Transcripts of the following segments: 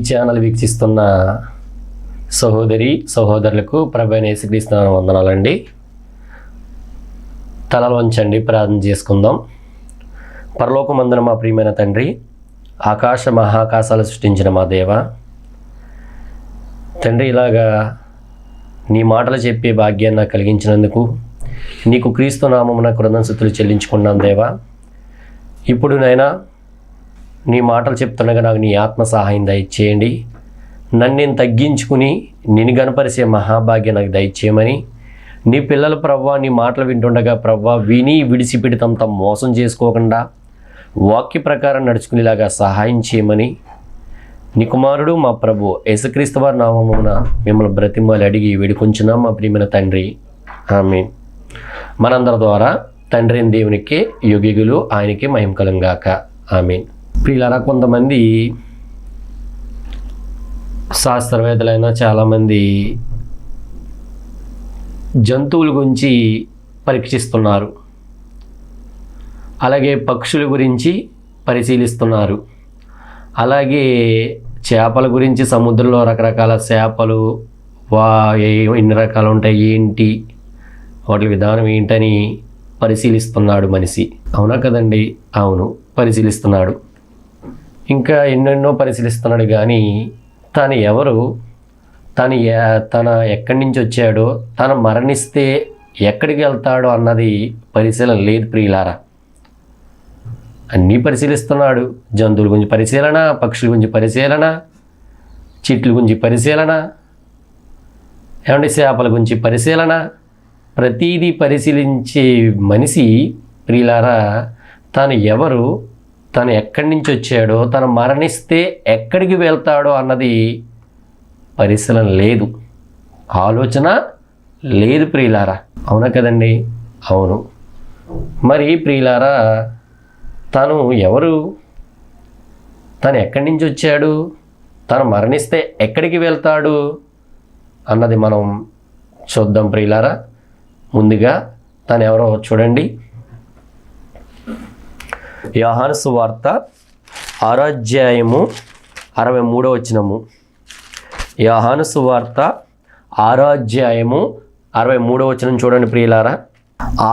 Channel వీక్షిస్తున్న సహోదరి సహోదరులకు ప్రభువైన యేసుక్రీస్తు నామమున వందనాలండి. తలలు వంచండి, ప్రార్థన చేసుకుందాం. పరలోకమందున మా ప్రియమైన తండ్రి, ఆకాశ మహాకాశాలు సృష్టించిన మా దేవ తండ్రి, ఇలాగా నీ మాటలు చెప్పే భాగ్యాన్ని నాకు కలిగించినందుకు నీకు క్రీస్తు నామమున కృతజ్ఞతలు చెల్లించుకున్నాను దేవా. ఇప్పుడు నైనా నీ మాటలు చెప్తుండగా నాకు నీ ఆత్మ సహాయం దయచేయండి. నన్ను నేను తగ్గించుకుని నిన్ను గనపరిచే మహాభాగ్యం నాకు దయచేయమని, నీ పిల్లలు ప్రవ్వా నీ మాటలు వింటుండగా ప్రవ్వా విని విడిచిపెడతాం తమ మోసం చేసుకోకుండా వాక్య ప్రకారం నడుచుకునేలాగా సహాయం చేయమని నీ కుమారుడు మా ప్రభు యేసుక్రీస్తు వారి నామమున మిమ్మల్ని బ్రతిమాలి అడిగి వేడుకొంచున్నాం మా ప్రియమైన తండ్రి, ఆమేన్. మనందరి ద్వారా తండ్రి అయిన దేవునికి యుగిగులు ఆయనకి మహిమ కలుగుగాక, ఆమేన్. ప్రియులారా, కొంతమంది శాస్త్రవేత్తలైన చాలామంది జంతువుల గురించి పరీక్షిస్తున్నారు, అలాగే పక్షుల గురించి పరిశీలిస్తున్నారు, అలాగే చేపల గురించి సముద్రంలో రకరకాల చేపలు ఎన్ని రకాలు ఉంటాయి ఏంటి, వాటి విధానం ఏంటని పరిశీలిస్తున్నాడు మనిషి. అవునా కదండి? అవును, పరిశీలిస్తున్నాడు. ఇంకా ఎన్నెన్నో పరిశీలిస్తున్నాడు. కానీ తను ఎవరు, తన ఎక్కడి నుంచి వచ్చాడో, తను మరణిస్తే ఎక్కడికి వెళ్తాడో అన్నది పరిశీలన లేదు ప్రియులారా. అన్నీ పరిశీలిస్తున్నాడు. జంతువుల గురించి పరిశీలన, పక్షుల గురించి పరిశీలన, చెట్ల గురించి పరిశీలన, ఏమంటే చేపల గురించి పరిశీలన, ప్రతీదీ పరిశీలించే మనిషి ప్రియులారా, తను ఎవరు, తను ఎక్కడి నుంచి వచ్చాడో, తను మరణిస్తే ఎక్కడికి వెళ్తాడో అన్నది పరిశీలన లేదు, ఆలోచన లేదు ప్రియులారా. అవునా కదండి? అవును. మరి ప్రియులారా, తను ఎవరు, తను ఎక్కడి నుంచి వచ్చాడు, తను మరణిస్తే ఎక్కడికి వెళ్తాడు అన్నది మనం చూద్దాం ప్రియులారా. ముందుగా తను ఎవరో చూడండి. యోహాను సువార్త 6వ అధ్యాయము 63వ వచనము. యోహాను సువార్త 6వ అధ్యాయము 63వ వచనం చూడండి ప్రియులారా.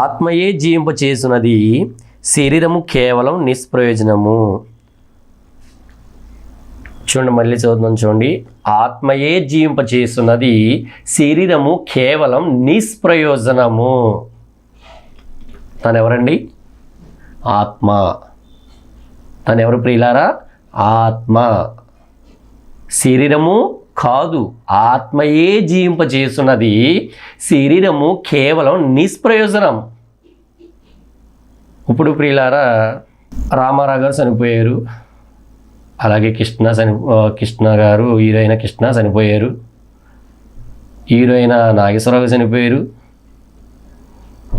ఆత్మయే జీవింప చేసినది, శరీరము కేవలం నిష్ప్రయోజనము. చూడండి, మళ్ళీ చదువుతున్నాను చూడండి. ఆత్మయే జీవింప చేస్తున్నది, శరీరము కేవలం నిష్ప్రయోజనము. తను ఎవరండి? ఆత్మ. తను ఎవరు ప్రియులారా? ఆత్మ. శరీరము కాదు, ఆత్మయే జీవింప చేస్తున్నది, శరీరము కేవలం నిష్ప్రయోజనం. ఇప్పుడు ప్రియులారా, రామారావు గారు చనిపోయారు, అలాగే కృష్ణ గారు హీరోయిన్ కృష్ణ చనిపోయారు, హీరోయిన్ నాగేశ్వరరావు చనిపోయారు,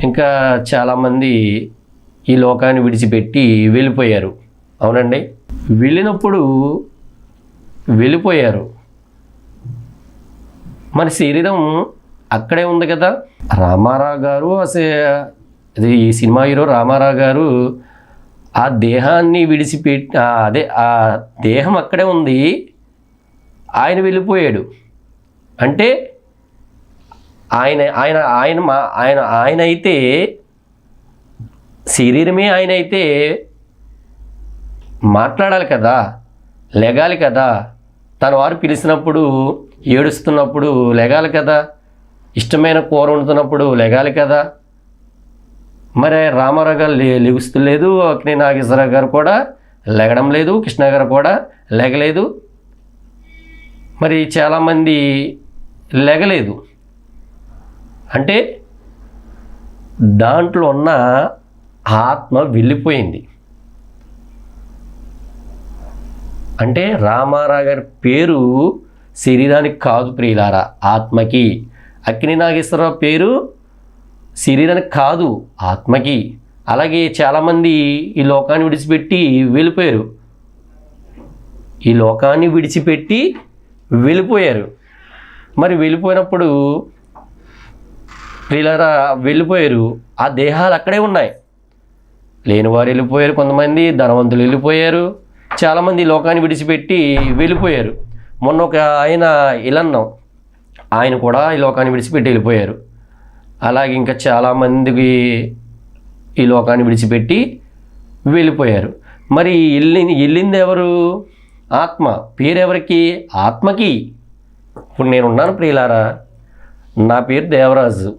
ఇంకా చాలామంది ఈ లోకాన్ని విడిచిపెట్టి వెళ్ళిపోయారు. అవునండి, వెళ్ళినప్పుడు వెళ్ళిపోయారు. మరి శరీరం అక్కడే ఉంది కదా. రామారావు గారు అది ఈ సినిమా హీరో రామారావు గారు ఆ దేహాన్ని విడిచిపెట్టి ఆ దేహం అక్కడే ఉంది, ఆయన వెళ్ళిపోయాడు. అంటే ఆయన ఆయన ఆయన ఆయన ఆయన అయితే, శరీరమే ఆయన అయితే మాట్లాడాలి కదా, లెగాలి కదా, తన వారు పిలిచినప్పుడు ఏడుస్తున్నప్పుడు లెగాలి కదా, ఇష్టమైన కూర వండుతున్నప్పుడు లెగాలి కదా. మరి రామారావు గారు లెగుస్తలేదు, అక్కినే నాగేశ్వరరావు గారు కూడా లెగడం లేదు, కృష్ణ గారు కూడా లెగలేదు, మరి చాలామంది లెగలేదు. అంటే దాంట్లో ఉన్న ఆత్మ వెళ్ళిపోయింది. అంటే రామారావు గారి పేరు శరీరానికి కాదు ప్రియులారా, ఆత్మకి. అక్కినే నాగేశ్వరరావు పేరు శరీరానికి కాదు, ఆత్మకి. అలాగే చాలామంది ఈ లోకాన్ని విడిచిపెట్టి వెళ్ళిపోయారు, ఈ లోకాన్ని విడిచిపెట్టి వెళ్ళిపోయారు. మరి వెళ్ళిపోయినప్పుడు ప్రియులారా వెళ్ళిపోయారు, ఆ దేహాలు అక్కడే ఉన్నాయి. లేనివారు వెళ్ళిపోయారు, కొంతమంది ధనవంతులు వెళ్ళిపోయారు, చాలామంది లోకాన్ని విడిచిపెట్టి వెళ్ళిపోయారు. మొన్న ఒక ఆయన ఇలన్నాం, ఆయన కూడా ఈ లోకాన్ని విడిచిపెట్టి వెళ్ళిపోయారు. అలాగే ఇంకా చాలామందికి ఈ లోకాన్ని విడిచిపెట్టి వెళ్ళిపోయారు. మరి వెళ్ళింది ఎవరు? ఆత్మ. పేరెవరికి? ఆత్మకి. ఇప్పుడు నేనున్నాను ప్రియులారా, నా పేరు దేవరాజు.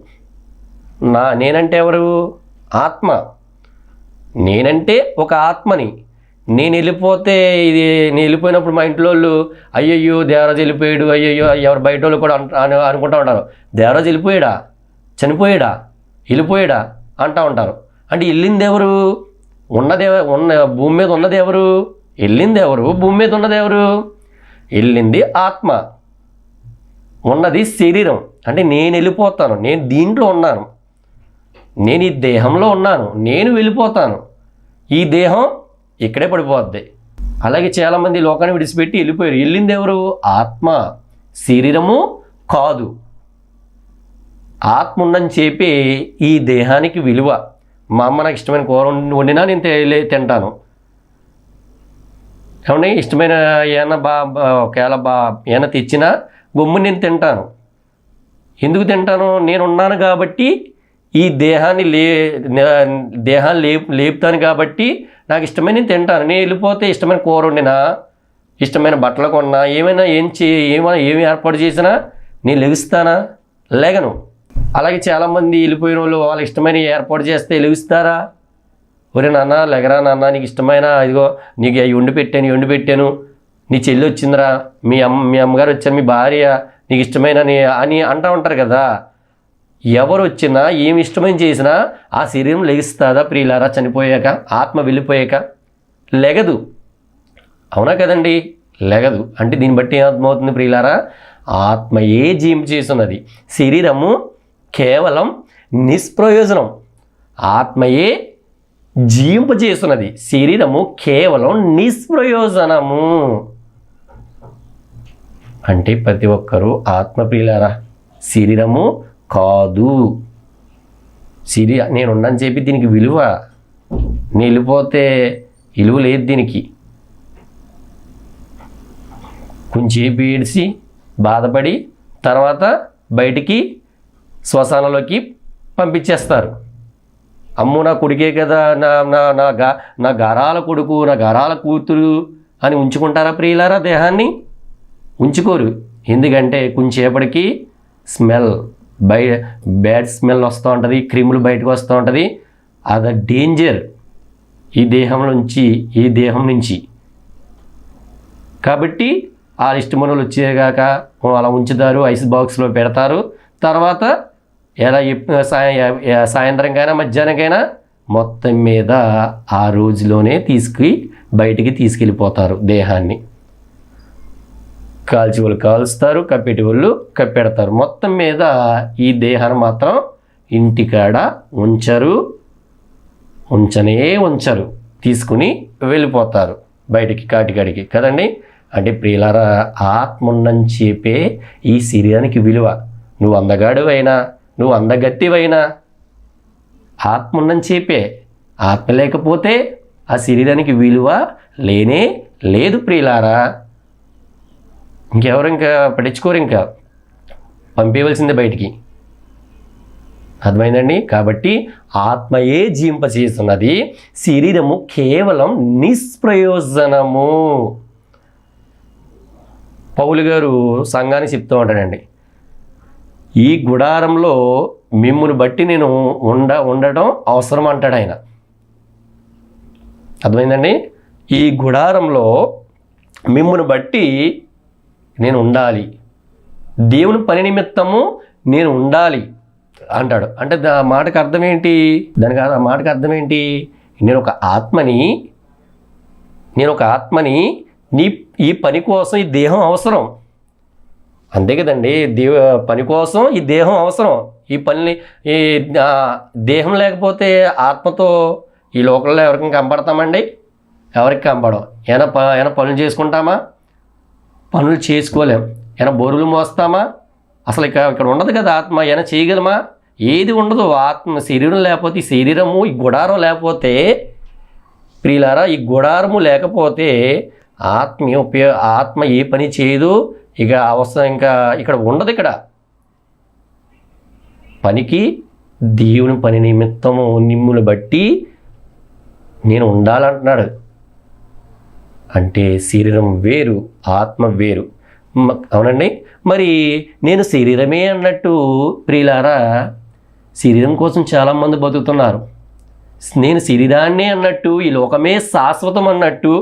నేనంటే ఎవరు? ఆత్మ. నేనంటే ఒక ఆత్మని. నేను వెళ్ళిపోయినప్పుడు మా ఇంట్లో వాళ్ళు అయ్యయ్యో దేవరాజు వెళ్ళిపోయాడు, అయ్యయ్యో ఎవరు బయట వాళ్ళు కూడా అనుకుంటూ ఉంటారు, దేవరాజు వెళ్ళిపోయాడా, చనిపోయాడా, వెళ్ళిపోయాడా అంటూ ఉంటారు. అంటే వెళ్ళింది ఎవరు? ఉన్న భూమి మీద ఉన్నది ఎవరు? వెళ్ళింది ఎవరు? భూమి మీద ఉన్నది ఎవరు? వెళ్ళింది ఆత్మ. ఉన్నది శరీరం. అంటే నేను వెళ్ళిపోతాను, నేను దీంట్లో ఉన్నాను, నేను ఈ దేహంలో ఉన్నాను, నేను వెళ్ళిపోతాను, ఈ దేహం ఇక్కడే పడిపోద్ది. అలాగే చాలామంది లోకాన్ని విడిచిపెట్టి వెళ్ళిపోయారు. వెళ్ళింది ఎవరు? ఆత్మ, శరీరము కాదు. ఆత్మ ఉందని చెప్పి ఈ దేహానికి విలువ. మా అమ్మ నాకు ఇష్టమైన కూర వండినా నేను తింటాను. ఏమన్నా ఇష్టమైన ఏమైనా ఒకవేళ ఏమైనా తెచ్చినా గమ్ము నేను తింటాను. ఎందుకు తింటాను? నేను ఉన్నాను కాబట్టి, ఈ దేహాన్ని లేపుతాను కాబట్టి నాకు ఇష్టమైన నేను తింటాను. నేను వెళ్ళిపోతే ఇష్టమైన కూర వండినా, ఇష్టమైన బట్టలు కొన్నా, ఏమైనా ఏమి ఏర్పాటు చేసినా నేను లెగుస్తానా? లేగను. అలాగే చాలామంది వెళ్ళిపోయిన వాళ్ళు వాళ్ళకి ఇష్టమైన ఏర్పాటు చేస్తే లెగుస్తారా? ఒరే నాన్న లెగరా నాన్న, నీకు ఇష్టమైన ఇదిగో నీకు వండి పెట్టాను, నీ చెల్లి వచ్చిందిరా, మీ అమ్మగారు వచ్చారు, మీ భార్య నీకు ఇష్టమైన అని అంటూ ఉంటారు కదా. ఎవరు వచ్చినా ఏమి ఇష్టమైన చేసినా ఆ శరీరం లెగిస్తుందా ప్రియులారా? చనిపోయాక, ఆత్మ వెళ్ళిపోయాక లెగదు. అవునా కదండి? లెగదు. అంటే దీన్ని బట్టి ఏమవుతుంది ప్రియులారా? ఆత్మయే జీవించేస్తున్నది, శరీరము కేవలం నిష్ప్రయోజనం. ఆత్మయే జీవింపజేస్తున్నది, శరీరము కేవలం నిష్ప్రయోజనము. అంటే ప్రతి ఒక్కరూ ఆత్మప్రియులారా, శరీరము కాదు. నేనున్నాను చెప్పి దీనికి విలువ, నేను వెళ్ళిపోతే విలువ లేదు దీనికి. కొంచెంసేపు ఏడిసి బాధపడి తర్వాత బయటికి శ్మశానంలోకి పంపించేస్తారు. అమ్మో నా కొడుకే కదా, నా గారాల కొడుకు, నా గారాల కూతురు అని ఉంచుకుంటారా ప్రియులారా? దేహాన్ని ఉంచుకోరు. ఎందుకంటే కొంచెంసేపటికి స్మెల్, బ్యాడ్ స్మెల్ వస్తూ ఉంటుంది, క్రిములు బయటకు వస్తూ ఉంటుంది. అది డేంజర్ ఈ దేహం నుంచి. కాబట్టి ఆ ఇష్టమనులు వచ్చేగాక అలా ఉంచుతారు, ఐస్ బాక్స్లో పెడతారు. తర్వాత ఎలా సాయంత్రంకైనా మధ్యాహ్నంకైనా మొత్తం మీద ఆ రోజులోనే బయటికి తీసుకెళ్ళిపోతారు దేహాన్ని. కాల్చి వాళ్ళు కాల్స్తారు, కప్పేటి వాళ్ళు కప్పెడతారు. మొత్తం మీద ఈ దేహాన్ని మాత్రం ఇంటికాడ ఉంచరు, తీసుకుని వెళ్ళిపోతారు బయటికి, కాటికాడికి కదండి. అంటే ప్రియులారా, ఆత్మ ఉందని చెప్పే ఈ శరీరానికి విలువ. నువ్వు అందగాడివైనా, నువ్వు అందగత్తివైనా ఆత్మ ఉందని చెప్పే. ఆత్మ లేకపోతే ఆ శరీరానికి విలువ లేనే లేదు ప్రియులారా. ఇంకెవరు ఇంకా పట్టించుకోరు, ఇంకా పంపేయవలసిందే బయటికి. అర్థమైందండి? కాబట్టి ఆత్మయే జీవింపచేస్తున్నది, శరీరము కేవలం నిష్ప్రయోజనము. పౌలు గారు సంఘాన్ని చెప్తూ ఉంటాడండి, ఈ గుడారంలో మిమ్మును బట్టి నేను ఉండటం అవసరం అంటాడు ఆయన. అర్థమైందండి? ఈ గుడారంలో మిమ్మును బట్టి నేను ఉండాలి, దేవుని పని నిమిత్తము నేను ఉండాలి అంటాడు. అంటే ఆ మాటకు అర్థం ఏంటి? ఆ మాటకు అర్థం ఏంటి? నేను ఒక ఆత్మని ఈ పని కోసం ఈ దేహం అవసరం. అంతే కదండి, పని కోసం ఈ దేహం అవసరం. ఈ దేహం లేకపోతే ఆత్మతో ఈ లోకంలో ఎవరికి కనపడతామండి? ఎవరికి కనపడం. ఏమైనా పనులు చేసుకుంటామా? పనులు చేసుకోలేం. ఏమైనా బరువులు మోస్తామా? అసలు ఇక్కడ ఉండదు కదా ఆత్మ. ఏమైనా చేయగలమా? ఏది ఉండదు. ఆత్మ శరీరం లేకపోతే, ఈ శరీరము, ఈ గుడారం లేకపోతే ప్రియులారా, ఈ గుడారము లేకపోతే ఆత్మ ఏ పని చేయదు, ఇక అవసరం ఇంకా ఇక్కడ ఉండదు. ఇక్కడ పనికి దేవుని పని నిమిత్తము నిమ్మును బట్టి నేను ఉండాలంటున్నాడు. అంటే శరీరం వేరు, ఆత్మ వేరు. అవునండి. మరి నేను శరీరమే అన్నట్టు ప్రియులారా, శరీరం కోసం చాలామంది బతుకుతున్నారు. నేను శరీరాన్నే అన్నట్టు, ఈ లోకమే శాశ్వతం అన్నట్టు,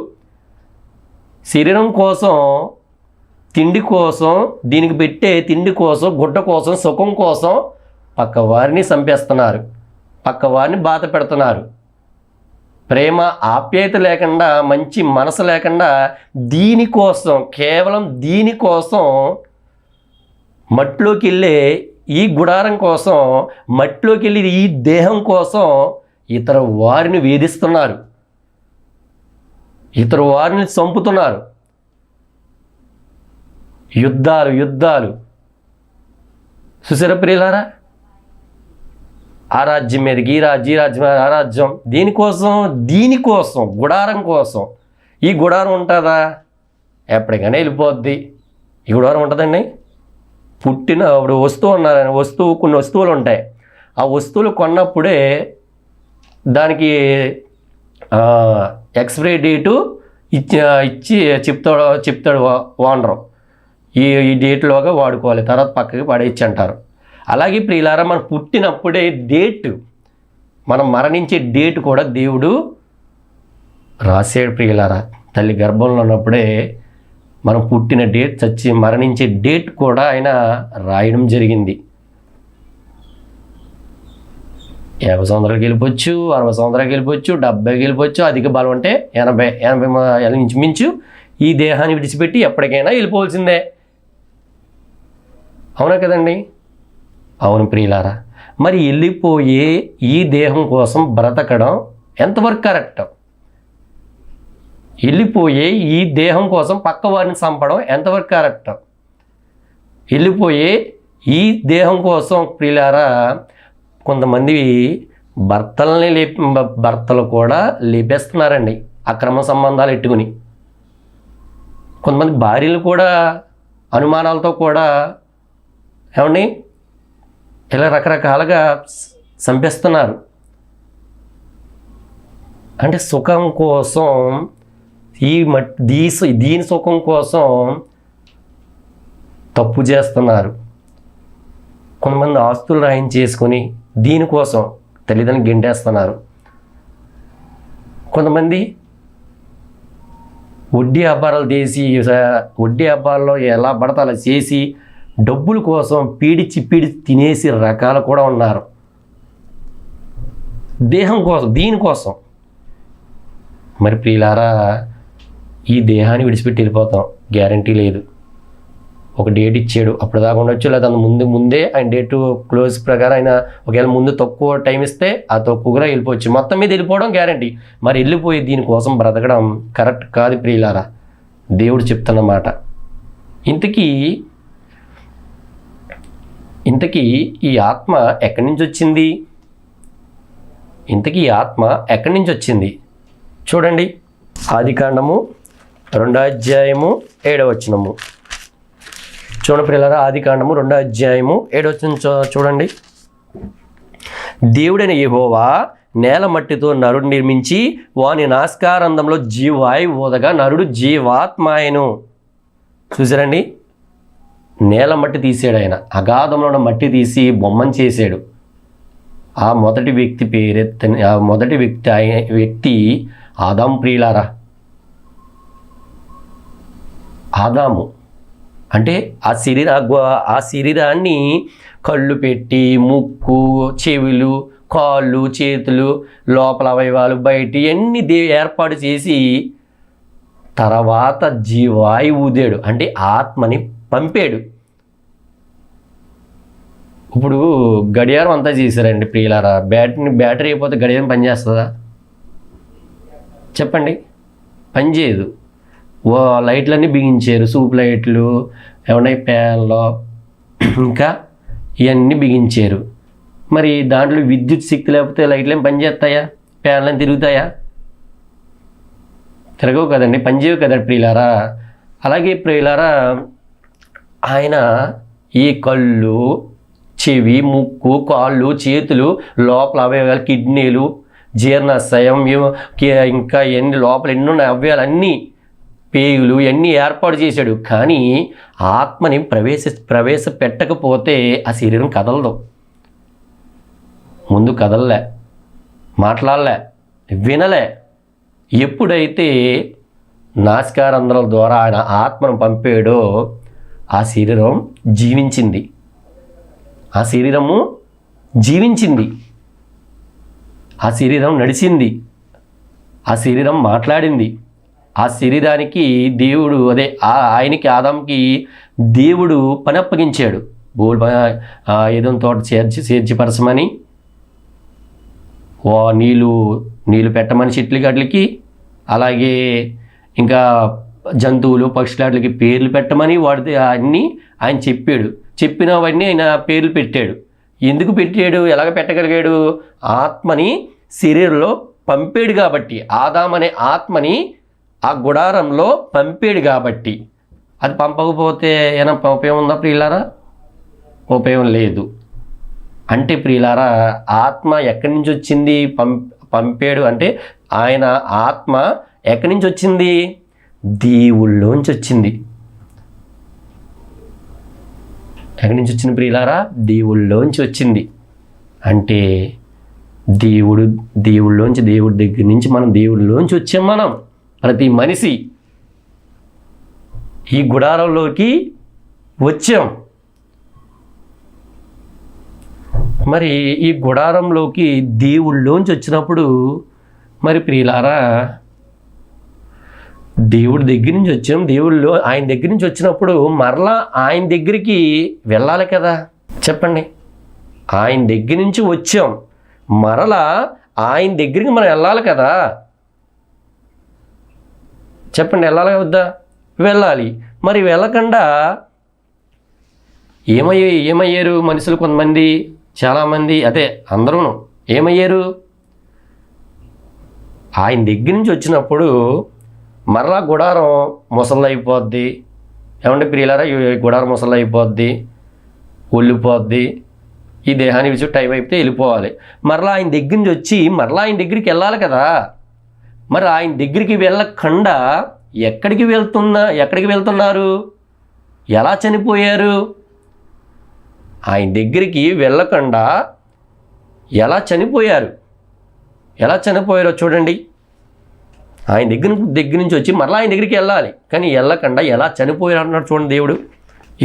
శరీరం కోసం, తిండి కోసం, దీనికి పెట్టే తిండి కోసం, గుడ్డ కోసం, సుఖం కోసం పక్క వారిని చంపేస్తున్నారు, పక్క వారిని బాధ పెడుతున్నారు. ప్రేమ ఆప్యాయత లేకుండా, మంచి మనసు లేకుండా దీనికోసం, కేవలం దీనికోసం మట్టిలోకి వెళ్ళే ఈ గుడారం కోసం, మట్టిలోకి వెళ్ళి ఈ దేహం కోసం ఇతర వారిని వేధిస్తున్నారు, ఇతర వారిని చంపుతున్నారు. యుద్ధాలు యుద్ధాలు చూసారా ప్రియులారా? ఆ రాజ్యం మీదకి ఈ రాజ్యం ఆ రాజ్యం, దీనికోసం గుడారం కోసం. ఈ గుడారం ఉంటుందా? ఎప్పటికైనా వెళ్ళిపోద్ది. ఈ గుడారం ఉంటుందండి. ఇప్పుడు కొన్ని వస్తువులు ఉంటాయి. ఆ వస్తువులు కొన్నప్పుడే దానికి ఎక్స్పైరీ డేటు ఇచ్చి చెప్తాడు ఓనరు. ఈ డేట్లోగా వాడుకోవాలి, తర్వాత పక్కకి పడేయచ్చు అంటారు. అలాగే ప్రియులారా, మనం పుట్టినప్పుడే డేట్, మనం మరణించే డేట్ కూడా దేవుడు రాసాడు ప్రియులారా. తల్లి గర్భంలో ఉన్నప్పుడే మనం పుట్టిన డేట్, మరణించే డేట్ కూడా ఆయన రాయడం జరిగింది. 50 సంవత్సరాలకి వెళ్ళిపోవచ్చు, 60 సంవత్సరాలకి వెళ్ళిపోవచ్చు, 70కి వెళ్ళిపోవచ్చు, అధిక బలం అంటే 80 ఇంచుమించు ఈ దేహాన్ని విడిచిపెట్టి ఎప్పటికైనా వెళ్ళిపోవాల్సిందే. అవునా కదండి? అవును ప్రియులారా. మరి వెళ్ళిపోయే ఈ దేహం కోసం బ్రతకడం ఎంతవరకు కరెక్ట్? వెళ్ళిపోయే ఈ దేహం కోసం పక్క వారిని చంపడం ఎంతవరకు కరెక్ట్? వెళ్ళిపోయే ఈ దేహం కోసం ప్రియులారా, కొంతమంది భర్తలు కూడా లేపేస్తున్నారండి, అక్రమ సంబంధాలు ఎట్టుకుని. కొంతమంది భార్యలు కూడా అనుమానాలతో కూడా ఏమండి ఇలా రకరకాలుగా చంపేస్తున్నారు. అంటే సుఖం కోసం, దీని సుఖం కోసం తప్పు చేస్తున్నారు. కొంతమంది ఆస్తులు రాయించేసుకొని దీనికోసం తల్లిదండ్రులు గెంటేస్తున్నారు. కొంతమంది వడ్డీ వ్యాపారాలు వడ్డీ వ్యాపారాల్లో ఎలా పడతా అలా చేసి డబ్బుల కోసం పీడిచి తినేసి రకాలు కూడా ఉన్నారు. దేహం కోసం, దీనికోసం. మరి ప్రియులారా, ఈ దేహాన్ని విడిచిపెట్టి వెళ్ళిపోతాం, గ్యారంటీ లేదు. ఒక డేట్ ఇచ్చాడు, అప్పుడు దాకా ఉండొచ్చు, లేదా ముందే ఆయన డేటు క్లోజ్ ప్రకారం ఆయన ఒకవేళ ముందు తక్కువ టైం ఇస్తే ఆ తక్కువగా వెళ్ళిపోవచ్చు. మొత్తం మీద వెళ్ళిపోవడం గ్యారంటీ. మరి వెళ్ళిపోయి దీనికోసం బ్రతకడం కరెక్ట్ కాదు ప్రియులారా, దేవుడు చెప్తున్నమాట. ఇంతకీ ఈ ఆత్మ ఎక్కడి నుంచి వచ్చింది? చూడండి, ఆదికాండము 2వ అధ్యాయము 7వ వచనము. చూడండి ప్రియులారా, ఆదికాండము 2వ అధ్యాయము 7వ వచనం చూడండి. దేవుడైన యెహోవా నేల మట్టితో నరుడు నిర్మించి వాని నాసికారంధ్రంలో జీవాయువు ఊదగా నరుడు జీవాత్మాయను. చూసారండి, నేల మట్టి తీసాడు ఆయన, అగాధంలో ఉన్న మట్టి తీసి బొమ్మను చేశాడు. ఆ మొదటి వ్యక్తి ఆదాము ప్రియులారా. ఆదాము అంటే ఆ శరీరాన్ని కళ్ళు పెట్టి, ముక్కు, చెవులు, కాళ్ళు, చేతులు, లోపల అవయవాలు, బయట అన్ని ఏర్పాటు చేసి తర్వాత జీవాయువు ఊదాడు, అంటే ఆత్మని పంపాడు. ఇప్పుడు గడియారం అంతా చేశారండి ప్రియులారా. బ్యాటరీ అయిపోతే గడియారం పనిచేస్తుందా? చెప్పండి, పనిచేయదు. లైట్లన్నీ బిగించారు, సూప్ లైట్లు, ఏమన్నా ఫ్యాన్లో, ఇంకా ఇవన్నీ బిగించారు. మరి దాంట్లో విద్యుత్ శక్తి లేకపోతే లైట్లు ఏం పనిచేస్తాయా? ఫ్యాన్లు ఏం తిరుగుతాయా? తిరగవు కదండి, పనిచేయవు కదండి ప్రియులారా. అలాగే ప్రియులారా, ఆయన ఈ కళ్ళు, చెవి, ముక్కు, కాళ్ళు, చేతులు, లోపల అవయవాలు, కిడ్నీలు, జీర్ణాశయం, ఇంకా ఎన్ని లోపల ఎన్నో అవయవాలన్నీ, పేగులు ఇవన్నీ ఏర్పాటు చేశాడు. కానీ ఆత్మని ప్రవేశపెట్టకపోతే ఆ శరీరం కదలదు. ముందు కదలలే, మాట్లాడలే, వినలే. ఎప్పుడైతే నాసికారంధ్రాల ద్వారా ఆయన ఆత్మను పంపాడో ఆ శరీరం జీవించింది. ఆ శరీరము జీవించింది. ఆ శరీరం నడిచింది. ఆ శరీరం మాట్లాడింది. ఆ శరీరానికి దేవుడు ఆయనకి ఆదాంకి దేవుడు పని అప్పగించాడు. ఏదైనా తోట చేర్చిపరచమని, నీళ్ళు పెట్టమని చెట్లు గట్లకి, అలాగే ఇంకా జంతువులు పక్షులాట్లకి పేర్లు పెట్టమని వాడితే అన్నీ ఆయన చెప్పాడు. చెప్పినవన్నీ ఆయన పేర్లు పెట్టాడు. ఎందుకు పెట్టాడు? ఎలాగ పెట్టగలిగాడు? ఆత్మని శరీరంలో పంపాడు కాబట్టి, ఆదాం అనే ఆత్మని ఆ గుడారంలో పంపాడు కాబట్టి. అది పంపకపోతే ఏమైనా ఉపయోగం ఉందా ప్రియులారా? ఉపయోగం లేదు. అంటే ప్రియులారా, ఆత్మ ఎక్కడి నుంచి వచ్చింది? పంపాడు అంటే ఆయన ఆత్మ ఎక్కడి నుంచి వచ్చింది? దేవుళ్ళలోంచి వచ్చింది. ఎక్కడి నుంచి వచ్చింది ప్రియులారా? దేవుళ్ళలోంచి వచ్చింది. అంటే దేవుళ్ళలోంచి, దేవుడి దగ్గర నుంచి మనం దేవుళ్ళలోంచి వచ్చాం. మనం ప్రతి మనిషి ఈ గుడారంలోకి వచ్చాం. మరి ఈ గుడారంలోకి దేవుళ్ళలోంచి వచ్చినప్పుడు మరి ప్రియులారా, దేవుడి దగ్గర నుంచి వచ్చాం. ఆయన దగ్గర నుంచి వచ్చినప్పుడు మరలా ఆయన దగ్గరికి వెళ్ళాలి కదా. చెప్పండి, ఆయన దగ్గర నుంచి వచ్చాం, మరలా ఆయన దగ్గరికి మనం వెళ్ళాలి కదా. చెప్పండి, వెళ్ళాలి వద్దా? వెళ్ళాలి. మరి వెళ్ళకుండా ఏమయ్యారు మనుషులు? కొంతమంది, చాలామంది, అందరూ ఏమయ్యారు? ఆయన దగ్గర నుంచి వచ్చినప్పుడు మరలా గుడారం ముసలి అయిపోద్ది. ఏమంటే ప్రియులారా, ఈ గుడారం ముసలి అయిపోద్ది, ఒళ్ళిపోద్ది. ఈ దేహాన్ని విడిచి టైం అయిపోతే వెళ్ళిపోవాలి. మరలా ఆయన దగ్గర నుంచి వచ్చి మరలా ఆయన దగ్గరికి వెళ్ళాలి కదా. మరి ఆయన దగ్గరికి వెళ్ళకుండా ఎక్కడికి వెళ్తున్నారు? ఎలా చనిపోయారు? ఆయన దగ్గరికి వెళ్ళకుండా ఎలా చనిపోయారో చూడండి. ఆయన దగ్గర నుంచి వచ్చి మరలా ఆయన దగ్గరికి వెళ్ళాలి, కానీ వెళ్ళకుండా ఎలా చనిపోయారు అంటున్నాడు చూడండి దేవుడు.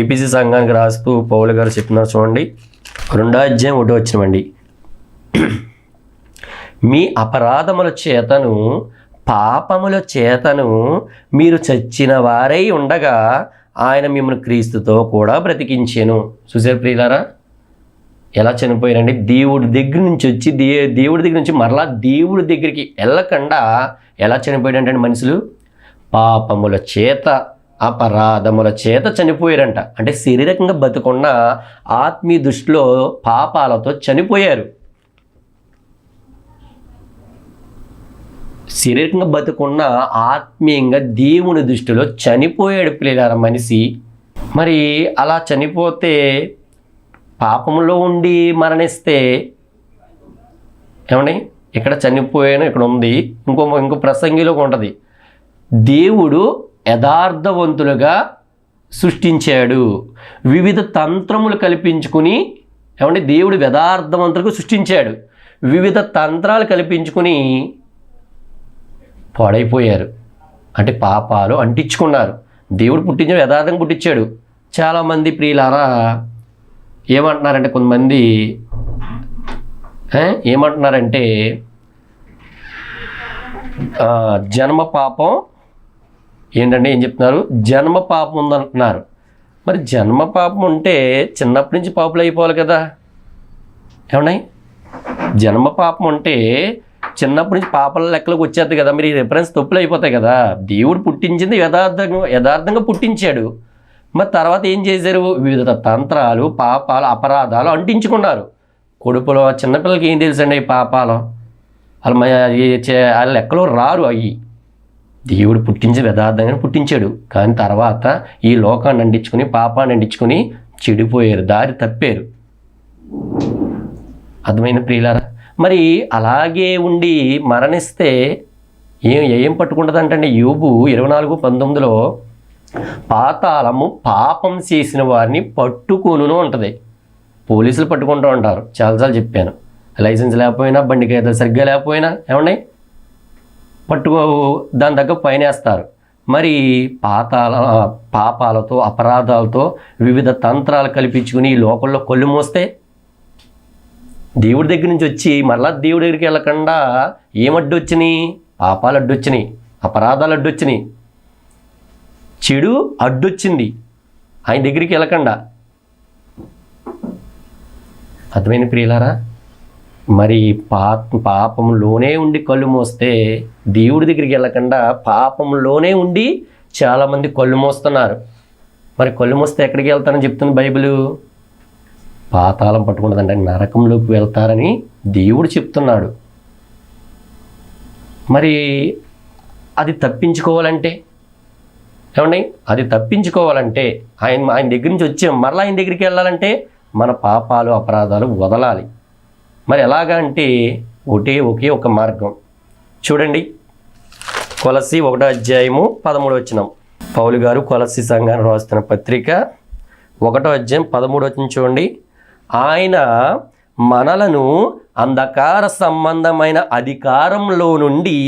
ఈపీసీ సంఘానికి రాస్తూ పౌలు గారు చెప్తున్నారు చూడండి, 2వ అధ్యాయం 1వ వచనమండి. మీ అపరాధముల చేతను పాపముల చేతను మీరు చచ్చిన వారై ఉండగా ఆయన మిమ్మల్ని క్రీస్తుతో కూడా బ్రతికించెను. చూసారు ప్రియులారా, ఎలా చనిపోయారండి? దేవుడి దగ్గర నుంచి వచ్చి దేవుడి దగ్గర నుంచి మరలా దేవుడి దగ్గరికి వెళ్ళకుండా ఎలా చనిపోయాడంటే మనుషులు పాపముల చేత, అపరాధముల చేత చనిపోయారంట. అంటే శారీరకంగా బతుకున్న ఆత్మీయ దృష్టిలో పాపాలతో చనిపోయారు. శారీరకంగా బతుకున్న ఆత్మీయంగా దేవుని దృష్టిలో చనిపోయాడు ప్రియులారా మనిషి. మరి అలా చనిపోతే, పాపంలో ఉండి మరణిస్తే ఏమండి, ఇక్కడ చనిపోయాను ఇక్కడ ఉంది, ఇంకో ప్రసంగిలో ఉంటుంది, దేవుడు యథార్థవంతులుగా సృష్టించాడు. వివిధ తంత్రములు కల్పించుకుని, ఏమంటే దేవుడు యథార్థవంతులుగా సృష్టించాడు. వివిధ తంత్రాలు కల్పించుకుని పాడైపోయారు. అంటే పాపాలు అంటించుకున్నారు. దేవుడు పుట్టించాడు, యథార్థంగా పుట్టించాడు. చాలామంది ప్రియులారా ఏమంటున్నారంటే, కొంతమంది ఏమంటున్నారంటే జన్మ పాపం ఏంటంటే ఏం చెప్తున్నారు? జన్మ పాపం ఉందంటున్నారు. మరి జన్మ పాపం ఉంటే చిన్నప్పటి నుంచి పాపులు అయిపోవాలి కదా. ఏమన్నా జన్మ పాపం ఉంటే చిన్నప్పటి నుంచి పాపల లెక్కలోకి వచ్చేది కదా. మీరు ఈ రిఫరెన్స్ తప్పులు అయిపోతాయి కదా. దేవుడు పుట్టించింది యథార్థంగా పుట్టించాడు. మరి తర్వాత ఏం చేశారు? వివిధ తంత్రాలు, పాపాలు, అపరాధాలు అంటించుకున్నారు. కొడుకులో చిన్నపిల్లలకి ఏం తెలుసండి ఈ పాపాలు? వాళ్ళ లెక్కలో రారు. అవి దేవుడు పుట్టించి యథార్థంగానే పుట్టించాడు, కానీ తర్వాత ఈ లోకాన్ని అంటించుకుని పాపాన్ని అంటించుకుని చెడిపోయారు, దారి తప్పారు. అర్థమైన ప్రియులారా, మరి అలాగే ఉండి మరణిస్తే ఏం పట్టుకుంటుందంటే యోబు 24:19 పాతాళము పాపం చేసిన వారిని పట్టుకొనును ఉంటుంది. పోలీసులు పట్టుకుంటూ ఉంటారు, చాలాసార్లు చెప్పాను. లైసెన్స్ లేకపోయినా, బండికి ఏదో సరిగ్గా లేకపోయినా ఏమండి దాని దగ్గర ఫైన్ వేస్తారు. మరి పాపాలతో అపరాధాలతో వివిధ తంత్రాలు కల్పించుకుని ఈ లోకంలో కొల్లు మోస్తే దేవుడి దగ్గర నుంచి వచ్చి మరలా దేవుడి దగ్గరికి వెళ్ళకుండా ఏమడ్డు వచ్చినాయి? పాపాలు అడ్డొచ్చినాయి, అపరాధాలు అడ్డొచ్చినాయి, చెడు అడ్డొచ్చింది ఆయన దగ్గరికి వెళ్ళకుండా. అర్థమైన ప్రియులారా, మరి పాపంలోనే ఉండి కళ్ళు మోస్తే దేవుడి దగ్గరికి వెళ్ళకుండా పాపంలోనే ఉండి చాలామంది కళ్ళు మోస్తున్నారు. మరి కళ్ళు మోస్తే ఎక్కడికి వెళ్తారని చెప్తుంది బైబిల్? పాతాళం పట్టుకున్నదంటే నరకంలోకి వెళ్తారని దేవుడు చెప్తున్నాడు. మరి అది తప్పించుకోవాలంటే ఏమండి, అది తప్పించుకోవాలంటే ఆయన దగ్గర నుంచి వచ్చి మరలా ఆయన దగ్గరికి వెళ్ళాలంటే మన పాపాలు అపరాధాలు వదలాలి. మరి ఎలాగా అంటే ఒకే ఒక మార్గం. చూడండి, కొలస్సీ 1:13 పౌలు గారు కొలస్సీ సంఘాన్ని రాస్తున్న పత్రిక 1:13 చూడండి. ఆయన మనలను అంధకార సంబంధమైన అధికారంలో నుండి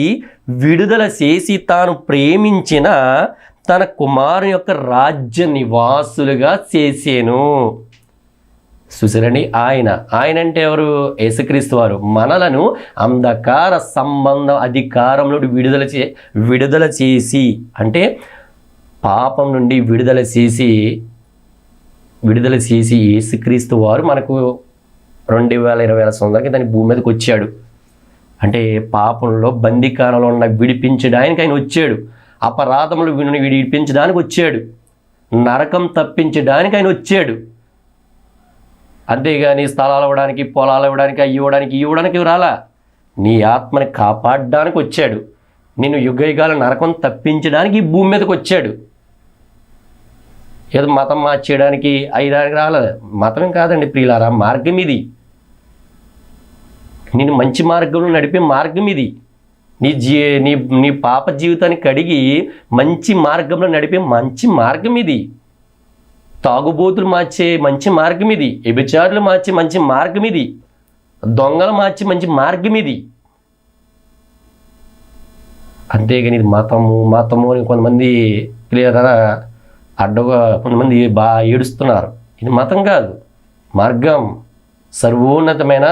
విడుదల చేసి తాను ప్రేమించిన తన కుమారుని యొక్క రాజ్య నివాసులుగా చేసేను. చూసారండి, ఆయన అంటే ఎవరు? యేసుక్రీస్తు వారు మనలను అంధకార సంబంధం అధికారంలో విడుదల చేసి అంటే పాపం నుండి విడుదల చేసి యేసుక్రీస్తు వారు మనకు 2020 సంవత్సరాలకి దాని భూమి మీదకి వచ్చాడు. అంటే పాపంలో బందీకానంలో ఉన్న విడిపించడానికి ఆయన వచ్చాడు, అపరాధములు విడిపించడానికి వచ్చాడు, నరకం తప్పించడానికి ఆయన వచ్చాడు. అంతేగాని స్థలాలు ఇవ్వడానికి, పొలాలు ఇవ్వడానికి, ఇవ్వడానికి రాలా. నీ ఆత్మని కాపాడడానికి వచ్చాడు, నిన్ను యుగయుగాల నరకం తప్పించడానికి ఈ భూమి మీదకి వచ్చాడు. ఏదో మతం మార్చేయడానికి అయ్యడానికి రాలేదు. మతం కాదండి ప్రియులారా, మార్గం ఇది. నేను మంచి మార్గంలో నడిపే మార్గం ఇది. నీ పాప జీవితాన్ని కడిగి మంచి మార్గంలో నడిపే మంచి మార్గం ఇది. తాగుబోతులు మార్చే మంచి మార్గం ఇది, వ్యభిచారులు మార్చే మంచి మార్గం ఇది, దొంగలు మార్చే మంచి మార్గం ఇది. అంతేగాని ఇది మతము అని కొంతమంది ప్రియులారా అడ్డగా కొంతమంది బాగా ఏడుస్తున్నారు. ఇది మతం కాదు, మార్గం, సర్వోన్నతమైన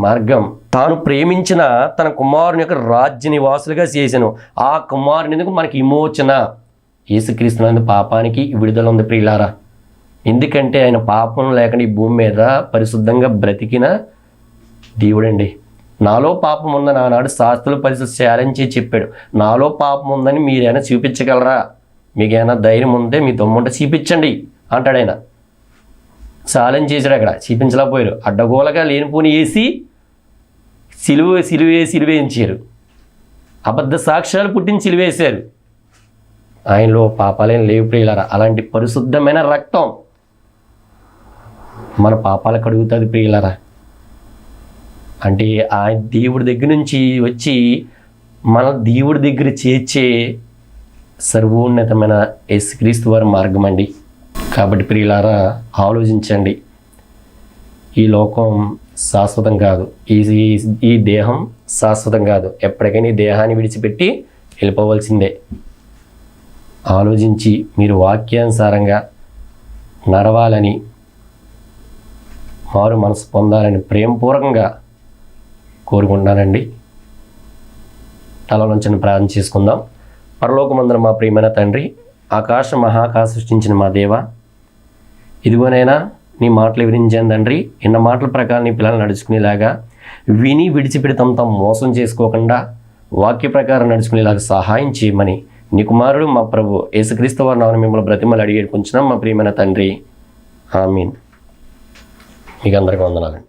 మార్గం. తాను ప్రేమించిన తన కుమారుని యొక్క రాజ్య నివాసులుగా చేశాను. ఆ కుమారుని ఎందుకు మనకి విమోచన, యేసుక్రీస్తునందు పాపానికి విడుదల ఉంది ప్రియులారా. ఎందుకంటే ఆయన పాపం లేకుండా ఈ భూమి మీద పరిశుద్ధంగా బ్రతికిన దేవుడండి. నాలో పాపం ఉందని ఆనాడు శాస్త్రుల పరిస్థితి ఛాలెంజ్ చెప్పాడు. నాలో పాపం ఉందని మీరైనా చూపించగలరా? మీకైనా ధైర్యం ఉంటే మీ దమ్ముంటే చూపించండి అంటాడు ఆయన. ఛాలెంజ్ చేశాడు. అక్కడ చూపించలేకపోయారు. అడ్డగోలగా లేనిపోని వేసి సిలువేయించారు. అబద్ధ సాక్ష్యాలు పుట్టించి సిలువేశారు. ఆయనలో పాపాలేం లేవు ప్రియులారా. అలాంటి పరిశుద్ధమైన రక్తం మన పాపాలకు కడుగుతుంది ప్రియులారా. అంటే ఆ దేవుడి దగ్గర నుంచి వచ్చి మన దేవుడి దగ్గర చేర్చే సర్వోన్నతమైన యేసుక్రీస్తు వారి మార్గం అండి. కాబట్టి ప్రియులారా ఆలోచించండి. ఈ లోకం శాశ్వతం కాదు, ఈ దేహం శాశ్వతం కాదు. ఎప్పటికైనా ఈ దేహాన్ని విడిచిపెట్టి వెళ్ళిపోవలసిందే. ఆలోచించి మీరు వాక్యానుసారంగా నడవాలని, మారు మనసు పొందాలని ప్రేమపూర్వకంగా కోరుకుంటున్నానండి. తలలోంచి ప్రార్థన చేసుకుందాం. పరలోకమందున మా ప్రియమైన తండ్రి, ఆకాశ మహాకాశ సృష్టించిన మా దేవ, ఇదిగోనైనా నీ మాటలు వివరించాను తండ్రి. ఇన్న మాటల ప్రకారం నీ పిల్లలు నడుచుకునేలాగా, విని విడిచిపెడి తమ మోసం చేసుకోకుండా వాక్య ప్రకారం నడుచుకునేలాగా సహాయం చేయమని నీ కుమారుడు మా ప్రభు యేసుక్రీస్తు వారి నామమున మిమ్మల్ని బ్రతిమలాడి వేడుకుంటున్నాం మా ప్రియమైన తండ్రి. ఆమీన్. మీకు అందరికీ వందనాలండి.